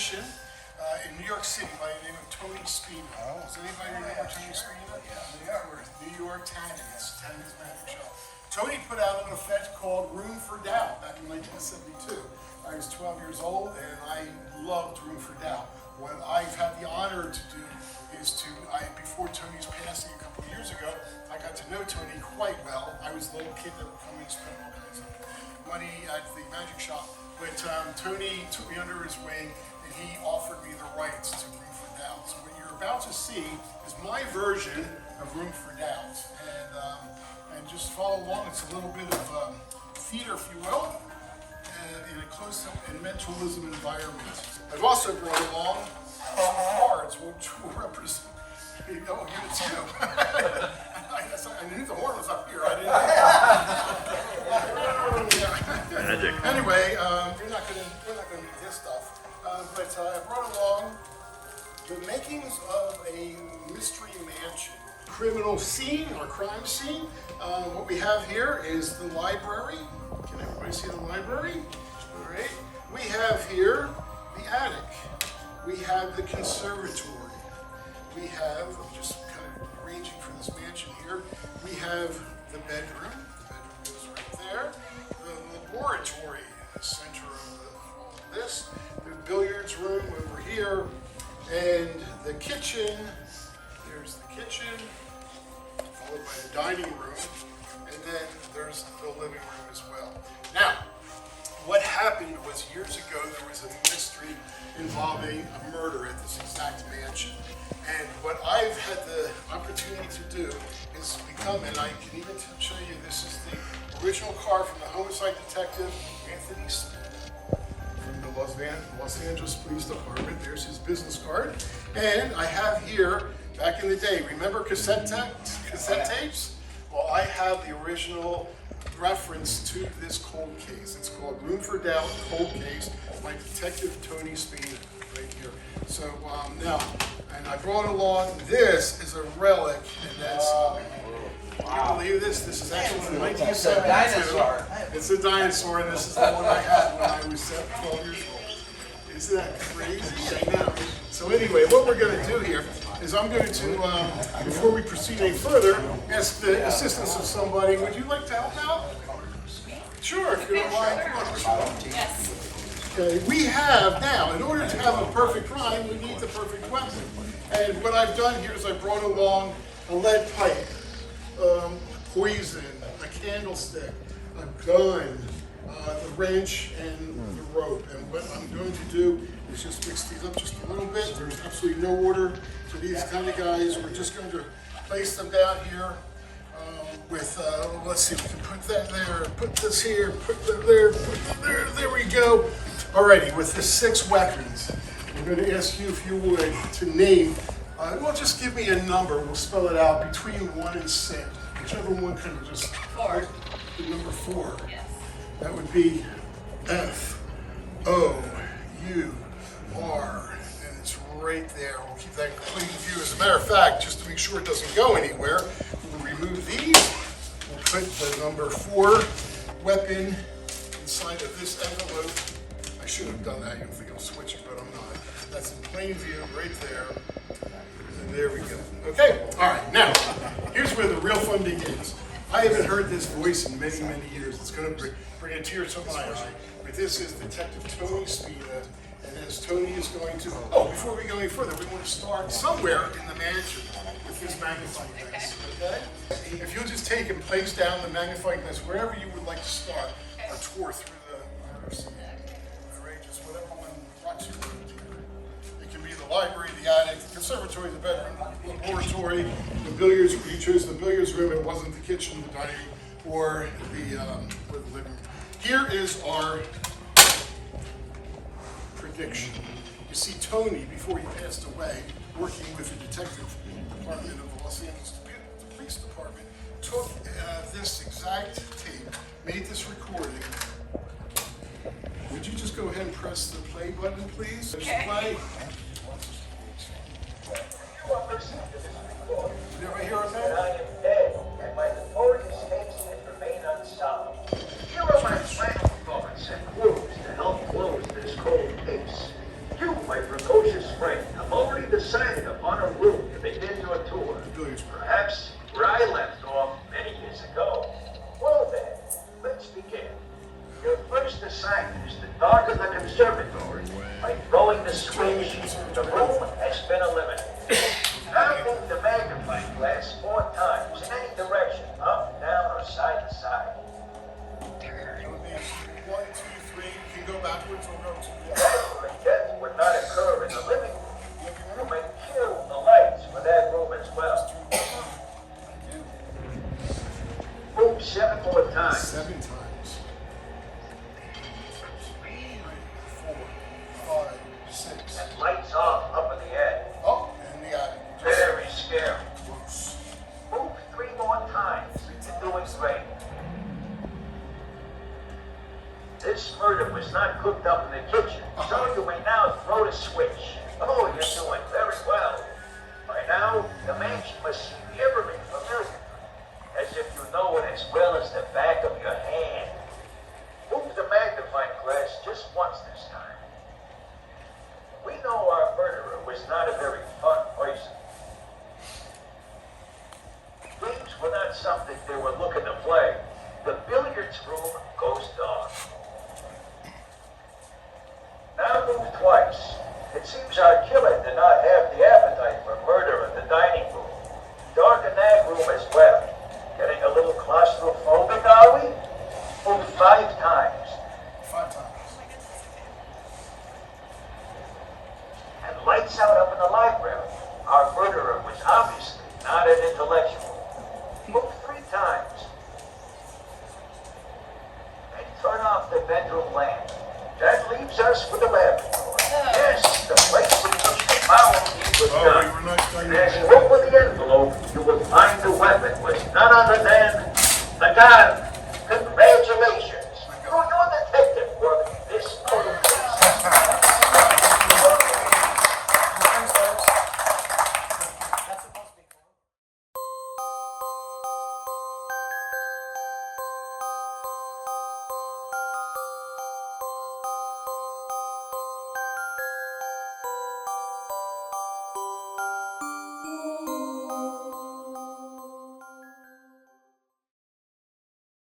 magician in New York City by the name of Tony Spina. Does anybody remember Tony Spina? Yeah, of course. New York Tanning. It's Tanning's Magic Show. Tony put out an effect called Room for Doubt back in 1972. I was 12 years old and I loved Room for Doubt. What I've had the honor to do is before Tony's passing a couple of years ago, I got to know Tony quite well. I was the little kid that would come and spend all kinds of money at the magic shop. But Tony took me under his wing and he offered me the rights to Room for Doubt. So what you're about to see is my version of Room for Doubt. And just follow along. It's a little bit of theater, if you will, in a close-up and mentalism environment. I've also brought along cards which will represent, you know, unit 2. I knew the horn was up here. I didn't. Magic. Anyway, we're not gonna need this stuff. But I brought along the makings of a mystery mansion. Criminal scene or crime scene. What we have here is the library. Can everybody see the library? All right. We have here the attic. We have the conservatory. We have, I'm just kind of arranging for this mansion here. We have the bedroom. The bedroom is right there. The laboratory in the center of all of this. The billiards room over here. And the kitchen. There's the kitchen, followed by the dining room, and then there's the living room as well. Now, what happened was years ago there was a mystery involving a murder at this exact mansion. And what I've had the opportunity to do is become, and I can even show you, this is the original card from the homicide detective, Anthony Smith, from the Los Angeles Police Department. There's his business card. And I have here, back in the day, remember cassette tapes? Well, I have the original reference to this cold case. It's called Room for Doubt Cold Case by Detective Tony Spina, right here. So now, and I brought along, this is a relic, and that's, can you believe this? This is actually from 1972. It's a dinosaur, and this is the one I had when I was 12 years old. Isn't that crazy? I know. So anyway, what we're going to do here is I'm going to, before we proceed any further, ask the assistance of somebody. Would you like to help out? Sure, if you don't mind. Come on, Yes. Okay, we have now, in order to have a perfect crime, we need the perfect weapon. And what I've done here is I brought along a lead pipe, poison, a candlestick, a gun, the wrench, and the rope. And what I'm going to do is just mix these up just a little bit. There's absolutely no order to these kind of guys. We're just going to place them down here with, let's see, we can put that there, put this here, put that there, put that there. There we go. Alrighty, with the 6 weapons, I'm going to ask you, if you would, to name, well, just give me a number. We'll spell it out between 1 and 6. Whichever one kind of just... 4. The number 4. Yes. That would be F, O, U, R, and it's right there. We'll keep that in clean view. As a matter of fact, just to make sure it doesn't go anywhere, we'll remove these. We'll put the number 4 weapon inside of this envelope. I should have done that. You don't think I'm switching, but I'm not. That's in plain view right there. And there we go. Okay, all right. Now, here's where the real fun begins. I haven't heard this voice in many, many years. It's going to bring a tear to my eye. But this is Detective Tony Spina. And as Tony is going to... Oh, before we go any further, we want to start somewhere in the mansion with this magnifying glass. Okay? If you'll just take and place down the magnifying glass wherever you would like to start a tour through the scene. All right, just whatever one rocks your boat here. It can be the library, the attic, the conservatory, the bedroom, the laboratory, the billiards. You chose the billiards room. It wasn't the kitchen, the dining, or the living room. Here is our prediction. You see, Tony, before he passed away, working with the detective department of the Los Angeles Police Department, took this exact tape, made this recording. Would you just go ahead and press the play button, please? Okay. Play. Did I hear it there? I am dead, and my notorious cases remain unsolved. Here are my final thoughts and clues to help close this cold case. You, my Darken the conservatory by throwing the switch. The room has been eliminated. Now move the magnifying glass 4 times in any direction, up, down, or side to side. It would be 1, 2, 3. You can go backwards or go to the Naturally, death would not occur in the living room. You may kill the lights for that room as well. Move 7 more times. 7 times. 3, 4, 5, 6. And lights off up in the attic. Up in the attic. Very scary. Close. Move 3 more times. You're doing great. This murder was not cooked up in the kitchen, so you may now throw the switch. Oh, you're doing very well. By now, the mansion must seem eerily familiar, as if you know it as well as the back of your hand. Move the magnifying glass just once this time. We know our murderer was not a very fun person. Games were not something they were looking to play. The billiards room goes dark. Now move twice. It seems our killer did not have the appetite for murder in the dining room. Darken that room as well. Getting a little claustrophobic, are we? Move 5 times. 5 times. And lights out up in the library. Our murderer was obviously not an intellectual. Move 3 times. And turn off the bedroom lamp. That leaves us with the laboratory. Yes, the place in which the foul deed was done. As you open the envelope, you will find the weapon was none other than the gun.